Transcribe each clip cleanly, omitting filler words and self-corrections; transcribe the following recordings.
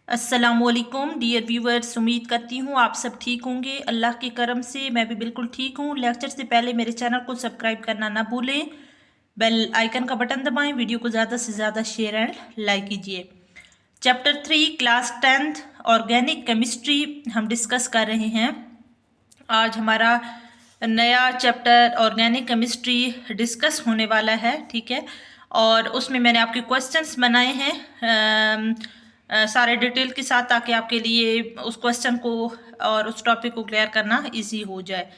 अस्सलामुअलैकुम dear viewers, उम्मीद करती हूँ आप सब ठीक होंगे। अल्लाह के करम से मैं भी बिल्कुल ठीक हूँ। लेक्चर से पहले मेरे चैनल को सब्सक्राइब करना ना भूलें, बेल आइकन का बटन दबाएं, वीडियो को ज़्यादा से ज़्यादा शेयर एंड लाइक कीजिए। Chapter 3 class 10th organic chemistry हम डिस्कस कर रहे हैं। आज हमारा नया चैप्टर ऑर्गेनिक केमिस्ट्री डिस्कस होने वाला है, ठीक है। और उसमें मैंने आपके क्वेश्चंस बनाए हैं सारे डिटेल के साथ, ताकि आपके लिए उस क्वेश्चन को और उस टॉपिक को क्लियर करना इजी हो जाए।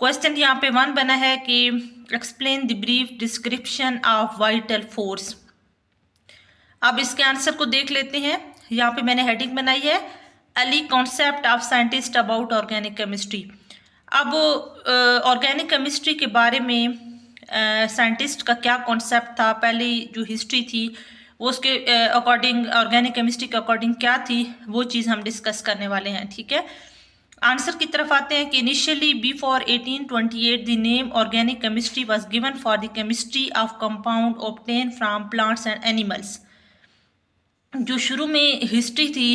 क्वेश्चन यहाँ पे 1 बना है कि explain the brief description of vital force. अब इसके आंसर को देख लेते हैं। यहाँ पे मैंने हेडिंग बनाई है early concept of scientist about organic chemistry. अब ऑर्गेनिक केमिस्ट्री के बारे में साइंटिस्ट का क्या कॉन्सेप्ट था, पहली जो हिस्ट्री थी वो उसके अकॉर्डिंग ऑर्गेनिक केमिस्ट्री के अकॉर्डिंग क्या थी, वो चीज़ हम डिस्कस करने वाले हैं, ठीक है। आंसर की तरफ आते हैं कि initially before 1828 the name organic chemistry was given for the chemistry of compound obtain from plants and animals. जो शुरू में हिस्ट्री थी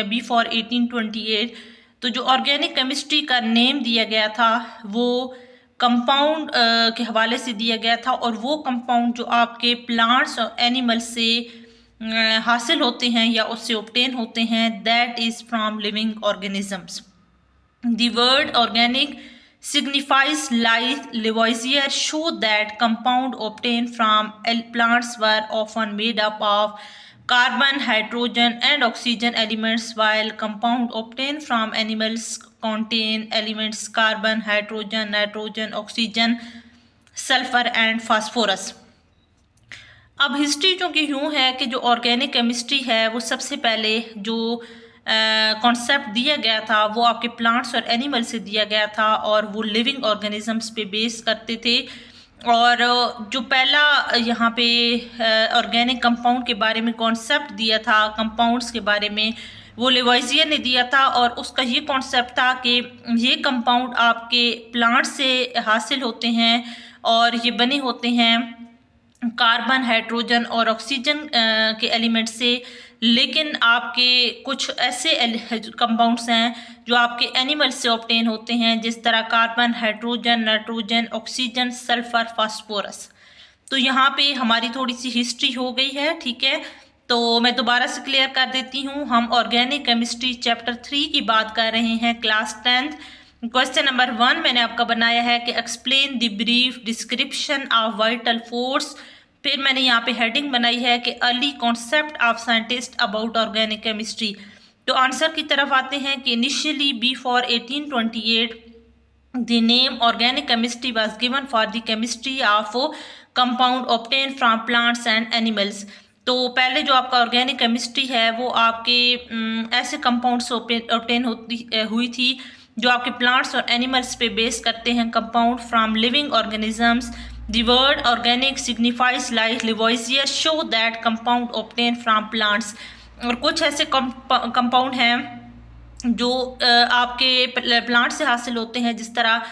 बिफोर 1828, तो जो ऑर्गेनिक केमिस्ट्री का नेम दिया गया था वो कंपाउंड के हवाले से दिया गया था, और वो कंपाउंड जो आपके प्लांट्स और एनिमल्स से हासिल होते हैं या उससे ऑब्टेन होते हैं, that is from living organisms. The word organic signifies life. Lavoisier showed that compound obtained from plants were often made up of carbon, hydrogen, and oxygen elements, while compound obtained from animals contain elements carbon, hydrogen, nitrogen, oxygen, sulfur, and phosphorus. अब history जो कि यूँ है कि जो organic chemistry है वो सबसे पहले जो कॉन्सेप्ट दिया गया था वो आपके प्लांट्स और एनिमल से दिया गया था, और वो लिविंग ऑर्गेनिजम्स पे बेस करते थे। और जो पहला यहाँ पे ऑर्गेनिक कंपाउंड के बारे में कॉन्सेप्ट दिया था, कंपाउंड्स के बारे में, वो लेवॉइजियर ने दिया था। और उसका ये कॉन्सेप्ट था कि ये कंपाउंड आपके प्लांट से हासिल होते हैं और ये बने होते हैं कार्बन, हाइड्रोजन और ऑक्सीजन के एलिमेंट से। लेकिन आपके कुछ ऐसे कंपाउंड्स हैं जो आपके एनिमल से ऑब्टेन होते हैं, जिस तरह carbon, hydrogen, nitrogen, oxygen, sulphur, phosphorus. तो यहाँ पे हमारी थोड़ी सी हिस्ट्री हो गई है, ठीक है। तो मैं दोबारा से क्लियर कर देती हूँ। हम ऑर्गेनिक केमिस्ट्री चैप्टर 3 की बात कर रहे हैं, क्लास 10th। क्वेश्चन नंबर 1 मैंने आपका बनाया है कि explain the brief description of vital force. फिर मैंने यहाँ पे हेडिंग बनाई है कि early concept of scientist about organic chemistry. तो आंसर की तरफ आते हैं कि initially before 1828 the name organic chemistry was given for the chemistry of compound obtain from plants and animals. तो पहले जो आपका ऑर्गेनिक केमिस्ट्री है वो आपके ऐसे कंपाउंड से ऑब्टेन हुई थी जो आपके प्लांट्स और एनिमल्स पे बेस करते हैं, compound from living organisms. The word organic signifies like Lavoisier show that compound obtained from plants। और कुछ ऐसे कंपाउंड हैं जो आपके प्लांट से हासिल होते हैं, जिस तरह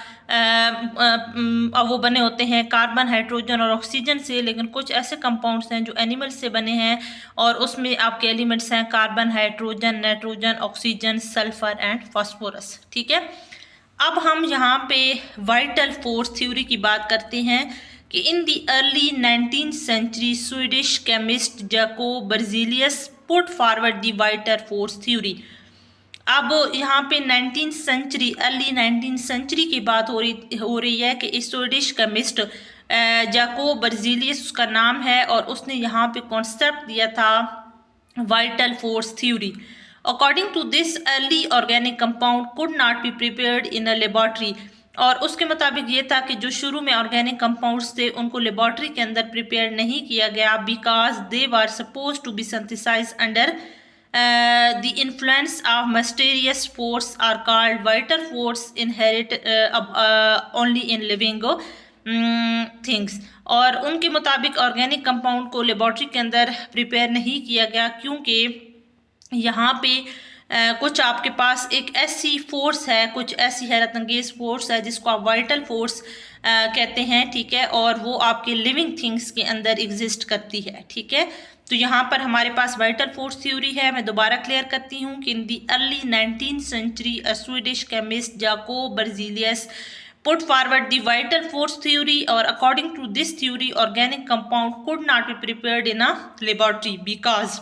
वो बने होते हैं कार्बन, हाइड्रोजन और ऑक्सीजन से। लेकिन कुछ ऐसे कंपाउंड्स हैं जो एनिमल से बने हैं, और उसमें आपके एलिमेंट्स हैं carbon, hydrogen, nitrogen, oxygen, sulphur and phosphorus, ठीक है। अब हम यहाँ पे वाइटल फोर्स थ्योरी की बात करते हैं कि in the early 19th century Swedish chemist Jacob Berzelius put forward the vital force theory. अब यहाँ पे 19th century, early 19th century की बात हो रही है कि स्वीडिश केमिस्ट जैकोब बर्जीलियस उसका नाम है, और उसने यहाँ पे कॉन्सेप्ट दिया था vital force theory. According to this, early organic compound could not be prepared in a laboratory। और उसके मुताबिक ये था कि जो शुरू में ऑर्गेनिक कंपाउंड्स थे उनको लेबॉर्ट्री के अंदर प्रिपेयर नहीं किया गया, because they were suppose to be synthesise under the influence of mysterious force are called vital force inherit only in living things. और उनके मुताबिक ऑर्गेनिक कंपाउंड को लेबॉर्ट्री के अंदर प्रिपेयर नहीं किया गया, क्योंकि यहाँ पे कुछ आपके पास एक ऐसी फोर्स है, कुछ ऐसी हैरत अंगेज फोर्स है जिसको आप वाइटल फोर्स कहते हैं, ठीक है, और वो आपके लिविंग थिंग्स के अंदर एग्जिस्ट करती है, ठीक है। तो यहाँ पर हमारे पास वाइटल फोर्स थ्योरी है। मैं दोबारा क्लियर करती हूँ कि in the early 19th century a Swedish chemist Jacob Berzelius put forward the vital force theory, or according to this theory organic compound could not be prepared in a laboratory because,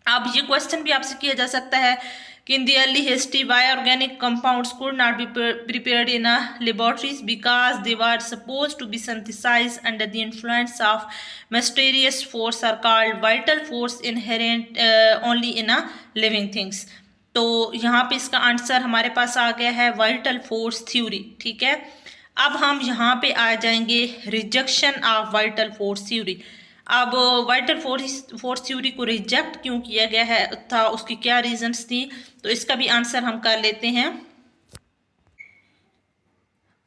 अब ये question भी आपसे किया जा सकता है कि in the early history why organic compounds could not be prepared in a laboratories because they were suppose to be synthesised under the influence of mysterious force are called vital force inherent only in a living things. तो यहाँ पे इसका answer हमारे पास आ गया है vital force theory, ठीक है। अब हम यहाँ पे आ जाएंगे rejection of vital force theory. अब वाइटल फोर्स थ्योरी को रिजेक्ट क्यों किया गया है था, उसकी क्या रीजंस थी, तो इसका भी आंसर हम कर लेते हैं।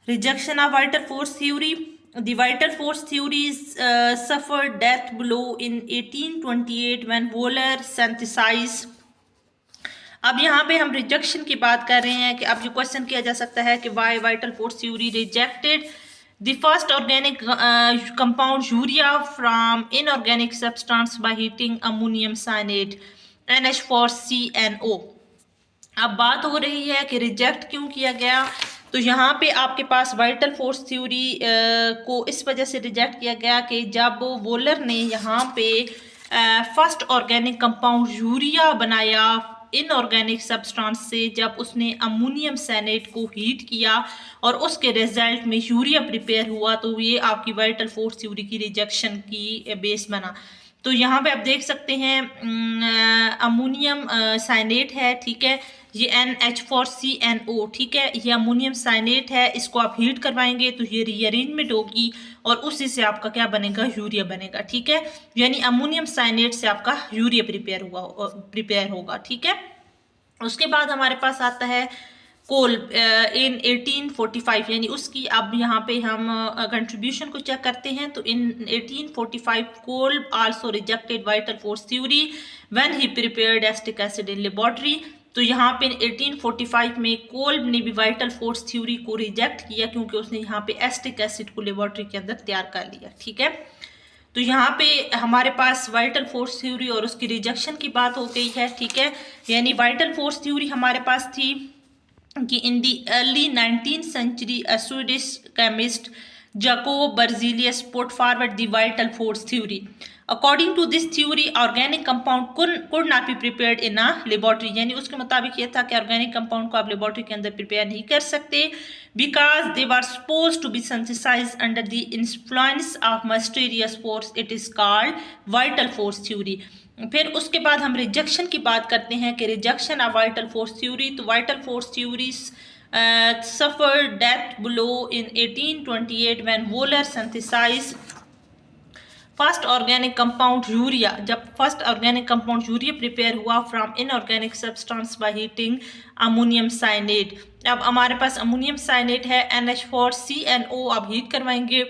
Rejection of vital force theory, the vital force theories suffered death blow in 1828 when Wöhler synthesized। अब यहाँ पे हम रिजेक्शन की बात कर रहे हैं कि अब ये क्वेश्चन किया जा सकता है कि why vital force theory rejected the first organic compound urea from inorganic substance by heating ammonium cyanate NH4CNO। अब बात हो रही है कि रिजेक्ट क्यों किया गया, तो यहाँ पे आपके पास वाइटल फोर्स थ्योरी को इस वजह से रिजेक्ट किया गया कि जब वोलर ने यहाँ पे फर्स्ट ऑर्गेनिक कंपाउंड यूरिया बनाया इनऑर्गेनिक सब्सटेंस से, जब उसने अमोनियम साइनेट को हीट किया और उसके रिजल्ट में यूरिया प्रिपेयर हुआ, तो ये आपकी वाइटल फोर्स थ्योरी की रिजेक्शन की बेस बना। तो यहाँ पे आप देख सकते हैं अमोनियम साइनेट है, ठीक है, ये NH4CNO, ठीक है, ये अमोनियम साइनेट है, इसको आप हीट करवाएंगे तो ये रीअरेंजमेंट होगी और उसी से आपका क्या बनेगा, यूरिया बनेगा, ठीक है। यानी अमोनियम साइनेट से आपका यूरिया प्रिपेयर होगा, ठीक है। उसके बाद हमारे पास आता है कोल इन 1845, यानी उसकी अब यहाँ पे हम कंट्रीब्यूशन को चेक करते हैं। तो in 1845 Kolbe also rejected vital force theory when he prepared acetic acid in laboratory. तो यहाँ पे 1845 में कोल ने भी वाइटल फोर्स थ्योरी को रिजेक्ट किया क्योंकि उसने यहाँ पे एसिटिक एसिड को लेबोरेटरी के अंदर तैयार कर लिया, ठीक है। तो यहाँ पे हमारे पास वाइटल फोर्स थ्योरी और उसकी रिजेक्शन की बात हो गई है, ठीक है। यानी वाइटल फोर्स थ्योरी हमारे पास थी कि in the early 19th century a Swedish chemist Jacob Berzelius put forward the vital force theory. According to this theory organic compound could not be prepared in a laboratory, यानी उसके मुताबिक ये था कि ऑर्गेनिक कंपाउंड को आप लेबोरेटरी के अंदर प्रिपेयर नहीं कर सकते because they were suppose to be synthesised under the influence of mysterious force, it is called vital force theory. फिर उसके बाद हम रिजेक्शन की बात करते हैं कि rejection of vital force theory. तो vital force theory suffer death blow in 1828 when Wohler synthesised first organic compound urea. जब first organic compound urea prepare हुआ from inorganic substance by heating ammonium cyanate. अब हमारे पास ammonium साइनेट है NH4CNO, आप heat करवाएंगे,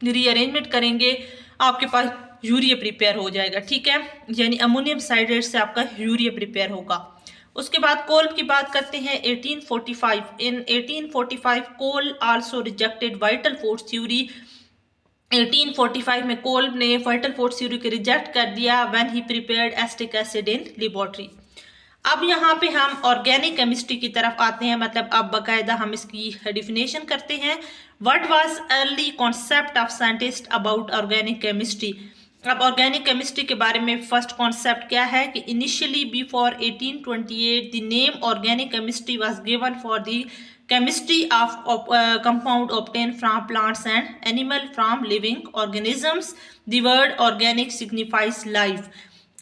rearrangement करेंगे, आपके पास यूरिया प्रिपेयर हो जाएगा, ठीक है। यानी अमोनियम साइनेट से आपका यूरिया प्रिपेयर होगा। उसके बाद कोल की बात करते हैं 1845। In 1845 Kolbe also rejected vital force theory. 1845 में कोल ने वाइटल फोर्स थ्योरी को रिजेक्ट कर दिया when he prepared acetic acid in laboratory. अब यहाँ पे हम ऑर्गेनिक केमिस्ट्री की तरफ आते हैं, मतलब अब बाकायदा हम इसकी डिफिनेशन करते हैं। What was early concept of scientist about organic chemistry. अब ऑर्गेनिक केमिस्ट्री के बारे में फर्स्ट कॉन्सेप्ट क्या है कि initially before 1828 the name organic chemistry was given for the chemistry of compound obtained from plants and animal from living organisms. The word organic signifies life.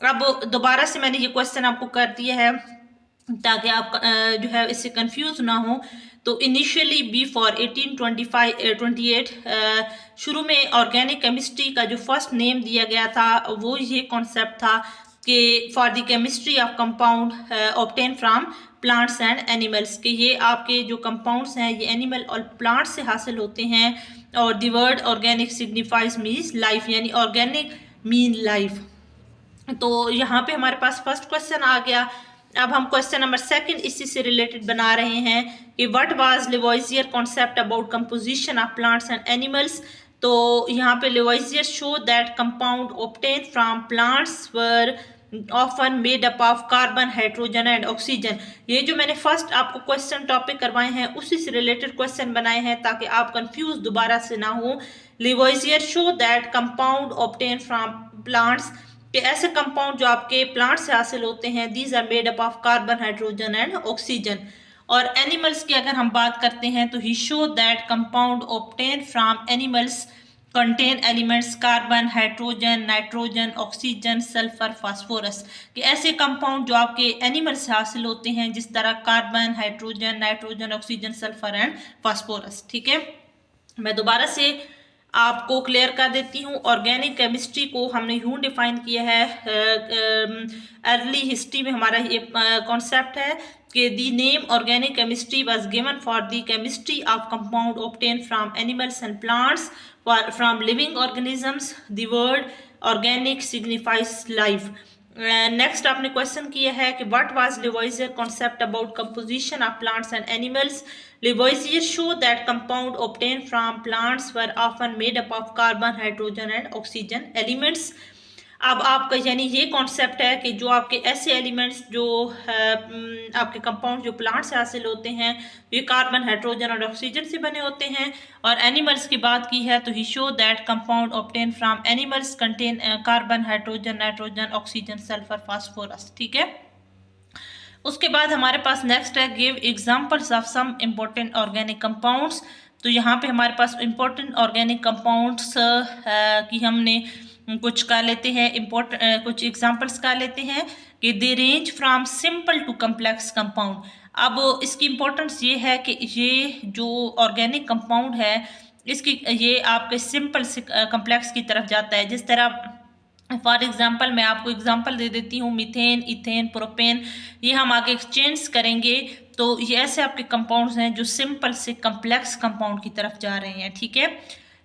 अब दोबारा से मैंने ये क्वेश्चन आपको कर दिया है ताकि आप जो है इससे कंफ्यूज ना हो। तो इनिशियली बिफोर 1828 शुरू में ऑर्गेनिक केमिस्ट्री का जो फर्स्ट नेम दिया गया था वो ये कॉन्सेप्ट था कि for the chemistry of compound obtain from plants and animals, के ये आपके जो कंपाउंड्स हैं ये एनिमल और प्लांट्स से हासिल होते हैं। और the word organic signifies means life, यानी ऑर्गेनिक मीन लाइफ। तो यहाँ पे हमारे पास फर्स्ट क्वेश्चन आ गया अब हम क्वेश्चन नंबर 2 इसी से रिलेटेड बना रहे हैं कि what was Lavoisier concept about composition of plants and animals. तो यहाँ पे Lavoisier show that compound obtain from plants were often made up of carbon, hydrogen and oxygen. ये जो मैंने फर्स्ट आपको क्वेश्चन टॉपिक करवाए हैं उसी से रिलेटेड क्वेश्चन बनाए हैं ताकि आप कंफ्यूज दोबारा से ना हो। Lavoisier show that compound obtain from plants, कि ऐसे कंपाउंड जो आपके प्लांट से हासिल होते हैं, these are made up of carbon, hydrogen and oxygen. और एनिमल्स की अगर हम बात करते हैं तो he show that compound obtain from animals contain elements carbon, hydrogen, nitrogen, oxygen, sulphur, phosphorus. कि ऐसे कंपाउंड जो आपके एनिमल से हासिल होते हैं जिस तरह carbon, hydrogen, nitrogen, oxygen, sulphur and phosphorus. ठीक है, मैं दोबारा से आपको क्लियर कर देती हूँ। ऑर्गेनिक केमिस्ट्री को हमने यूं डिफाइन किया है, अर्ली हिस्ट्री में हमारा ये कॉन्सेप्ट है कि the name organic chemistry was given for the chemistry of compound obtain from animals and plants from living organisms. The word organic signifies life. Next आपने क्वेश्चन किया है कि what was Lavoisier concept about composition of plants and animals. Lavoisier show that compound obtain from plants were often made up of carbon, hydrogen and oxygen elements. अब आपका यानी ये concept है कि जो आपके ऐसे एलिमेंट्स जो आपके कंपाउंड जो प्लांट से हासिल होते हैं ये कार्बन, हाइड्रोजन और ऑक्सीजन से बने होते हैं। और एनिमल्स की बात की है तो he show that compound obtain from animals contain carbon, hydrogen, nitrogen, oxygen, sulphur, phosphorus. ठीक है, उसके बाद हमारे पास नेक्स्ट है give examples of some important organic compounds. तो यहाँ पे हमारे पास इम्पोर्टेंट ऑर्गेनिक कंपाउंड्स की हमने कुछ का लेते हैं कुछ एग्जांपल्स का लेते हैं कि they range from simple to complex compound. अब इसकी इम्पोर्टेंस ये है कि ये जो ऑर्गेनिक कंपाउंड है इसकी ये आपके सिंपल से कम्प्लेक्स की तरफ जाता है। जिस तरह फॉर एग्जाम्पल मैं आपको एग्जाम्पल दे देती हूँ, मीथेन, इथेन, प्रोपेन, ये हम आगे एक्सचेंज करेंगे तो ये ऐसे आपके कंपाउंड्स हैं जो सिंपल से कम्प्लेक्स कंपाउंड की तरफ जा रहे हैं। ठीक है,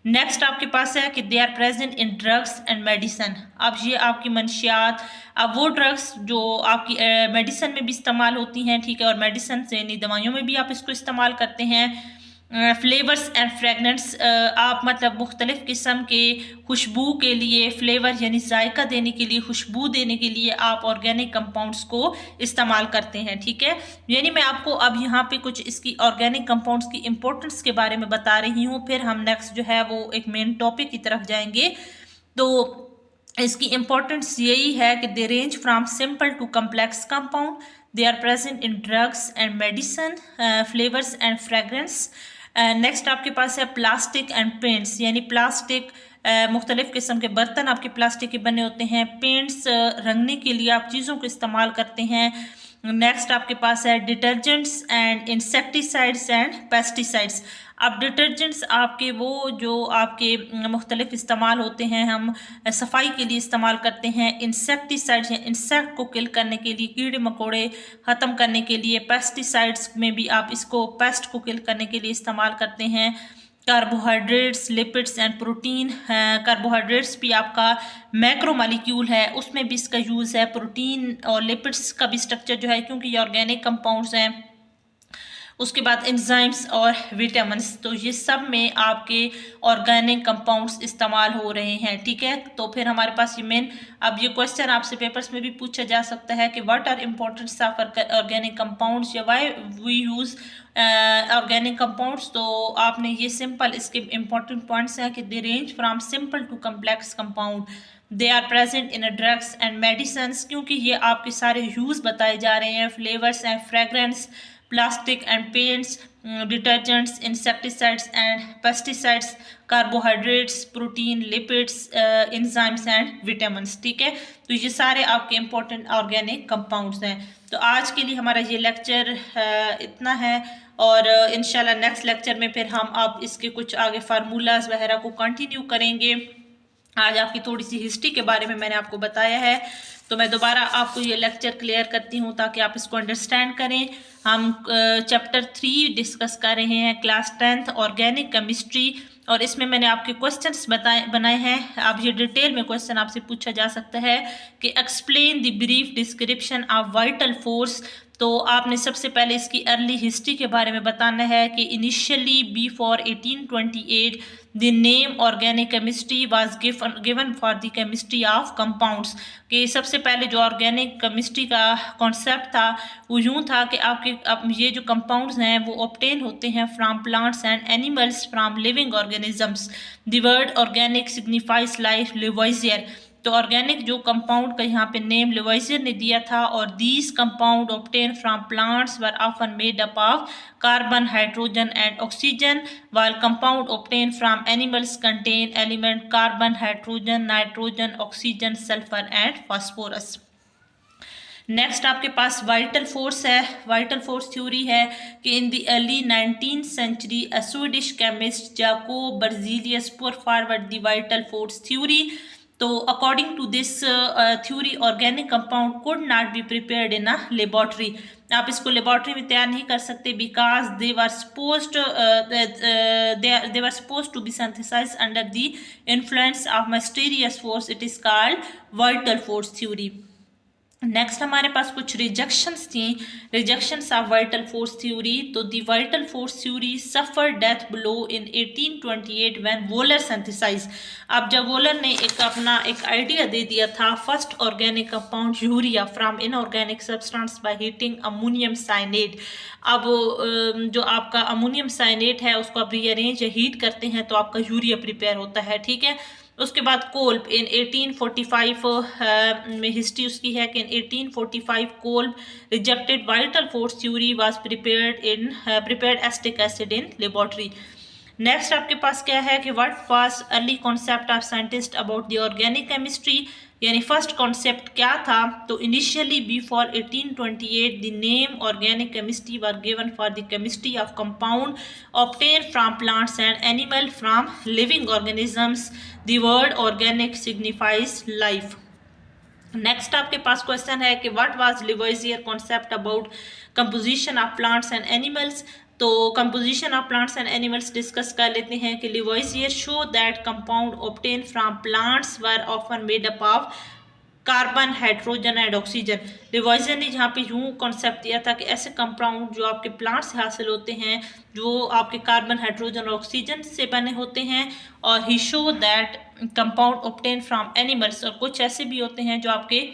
नेक्स्ट आपके पास है कि they are present in drugs and medicine. अब ये आपकी मंशियात, अब वो ड्रग्स जो आपकी मेडिसन में भी इस्तेमाल होती हैं, ठीक है, और मेडिसन से यानी दवाइयों में भी आप इसको इस्तेमाल करते हैं। फ्लेवर्स एंड फ्रेगनेंस, आप मतलब मुख्तलिफ़ किस्म के खुशबू के लिए, फ्लेवर यानी जायका देने के लिए, खुशबू देने के लिए आप ऑर्गेनिक कंपाउंड्स को इस्तेमाल करते हैं। ठीक है, यानी मैं आपको अब यहाँ पे कुछ इसकी ऑर्गेनिक कंपाउंड्स की इम्पोर्टेंस के बारे में बता रही हूँ, फिर हम नेक्स्ट जो है वो एक मेन टॉपिक की तरफ जाएंगे। तो इसकी इम्पोर्टेंस यही है कि they range from simple to complex compound, they are present in drugs and medicine, flavours and fragrance. Next आपके पास है प्लास्टिक एंड पेंट्स, यानी प्लास्टिक मुख्तलिफ़ किस्म के बर्तन आपके प्लास्टिक के बने होते हैं, पेंट्स रंगने के लिए आप चीज़ों को इस्तेमाल करते हैं। नेक्स्ट आपके पास है detergents and insecticides and pesticides. अब डिटर्जेंट्स आपके वो जो आपके मुख्तलिफ इस्तेमाल होते हैं, हम सफाई के लिए इस्तेमाल करते हैं। इंसेक्टिसाइड्स हैं इंसेक्ट को किल करने के लिए, कीड़े मकोड़े ख़त्म करने के लिए। पेस्टिसाइड्स में भी आप इसको पेस्ट को किल करने के लिए इस्तेमाल करते हैं। Carbohydrates, lipids and protein, carbohydrates भी आपका मैक्रो मॉलिक्यूल है, उसमें भी इसका यूज़ है। प्रोटीन और लिपिड्स का भी स्ट्रक्चर जो है, क्योंकि ये ऑर्गेनिक कंपाउंड्स हैं। उसके बाद एंजाइम्स और विटामिन्स, तो ये सब में आपके ऑर्गेनिक कंपाउंड्स इस्तेमाल हो रहे हैं। ठीक है, तो फिर हमारे पास ये मेन, अब ये क्वेश्चन आपसे पेपर्स में भी पूछा जा सकता है कि what are importance of organic compounds या why we use organic compounds. तो आपने ये सिंपल इसके इम्पोर्टेंट पॉइंट्स हैं कि they range from simple to complex compound, they are present in drugs and medicines, क्योंकि ये आपके सारे यूज़ बताए जा रहे हैं। Flavours and fragrance, plastic and paints, detergents, insecticides and pesticides, carbohydrates, protein, lipids, enzymes and vitamins. ठीक है, तो ये सारे आपके इम्पोर्टेंट ऑर्गेनिक कंपाउंड्स हैं। तो आज के लिए हमारा ये लेक्चर इतना है, और इंशाल्लाह नेक्स्ट लेक्चर में फिर हम अब इसके कुछ आगे फार्मूलाज वगैरह को कंटिन्यू करेंगे। आज आपकी थोड़ी सी हिस्ट्री के बारे में मैंने आपको बताया है, तो मैं दोबारा आपको ये लेक्चर क्लियर करती हूँ ताकि आप इसको अंडरस्टैंड करें। हम चैप्टर 3 डिस्कस कर रहे हैं, क्लास 10th ऑर्गेनिक केमिस्ट्री। और इसमें मैंने आपके क्वेश्चंस बनाए हैं। अब ये डिटेल में क्वेश्चन आपसे पूछा जा सकता है कि explain the brief description of vital force. तो आपने सबसे पहले इसकी अर्ली हिस्ट्री के बारे में बताना है कि initially before 1828 the name organic chemistry was given for the chemistry of compounds. कि सबसे पहले जो ऑर्गेनिक केमिस्ट्री का कॉन्सेप्ट था वो यूँ था कि ये जो कंपाउंड्स हैं वो ऑब्टेन होते हैं from plants and animals from living organisms. The word organic signifies life Lavoisier. तो ऑर्गेनिक जो कंपाउंड का यहाँ पे नेम लिवाइजियर ने दिया था। और these compound obtain from plants were often made up of carbon hydrogen and oxygen while compound obtained from animals contain element carbon, hydrogen, nitrogen, oxygen, sulfur and phosphorus। Next आपके पास vital force है। Vital force theory है कि in the early 19th century a Swedish chemist Jacob Berzelius put forward the vital force theory. तो according to this theory organic compound could not be prepared in a laboratory. आप इसको laboratory में तैयार नहीं कर सकते because they were supposed to be synthesised under the influence of mysterious force. It is called vital force theory. Next हमारे पास कुछ रिजेक्शंस थी, rejections of vital force theory. तो the vital force theory suffer death blow in 1828 when Wohler synthesise. अब जब volar ने अपना एक आइडिया दे दिया था first organic compound urea from inorganic substance by heating ammonium cyanate. अब जो आपका अमोनियम साइनेट है उसको आप रीअरेंज या हीट करते हैं तो आपका यूरिया प्रिपेयर होता है, ठीक है। उसके बाद कोल्ब इन 1845 में हिस्ट्री उसकी है कि इन 1845 Kolb rejected vital force theory was prepared acetic acid in laboratory. Next आपके पास क्या है कि what was early concept of scientist about the organic chemistry, यानी फर्स्ट कॉन्सेप्ट क्या था। तो initially before 1828 the name organic chemistry were given for the chemistry of compound obtain from plants and animal from living organisms. The word organic signifies life. Next आपके पास question है कि what was Lavoisier concept about composition of plants and animals. तो composition of plants and animals discuss कर लेते हैं कि Lavoisier show that compound obtain from plants were often made up of carbon hydrogen and oxygen. Lavoisier ने जहाँ पे यूँ concept दिया था कि ऐसे कंपाउंड जो आपके प्लांट से हासिल होते हैं जो आपके कार्बन हाइड्रोजन और ऑक्सीजन से बने होते हैं। और he show that compound obtain from animals, और कुछ ऐसे भी होते हैं जो आपके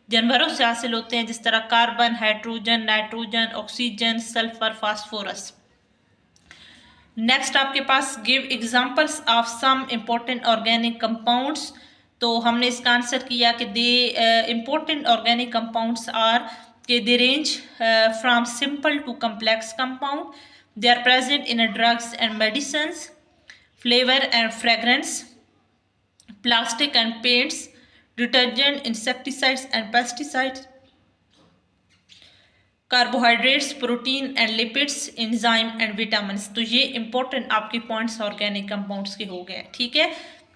जानवरों से हासिल होते हैं जिस तरह carbon, hydrogen, nitrogen, oxygen, sulphur, phosphorus. Next आपके पास give examples of some important organic compounds. तो हमने इसका आंसर किया कि they important organic compounds are के they range from simple to complex compound, they are present in drugs and medicines, flavour and fragrance, plastic and paints, detergent, insecticides and pesticides, carbohydrates, protein and lipids, enzyme and vitamins. तो ये important आपके points organic compounds के हो गए, ठीक है।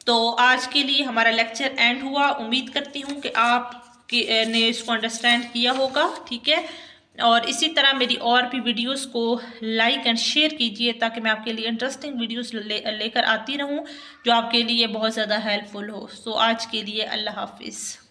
तो आज के लिए हमारा लेक्चर एंड हुआ। उम्मीद करती हूँ कि आप ने इसको अंडरस्टैंड किया होगा, ठीक है। और इसी तरह मेरी और भी वीडियोस को लाइक एंड शेयर कीजिए ताकि मैं आपके लिए इंटरेस्टिंग वीडियोस लेकर आती रहूँ जो आपके लिए बहुत ज़्यादा हेल्पफुल हो। सो आज के लिए अल्लाह हाफिज़।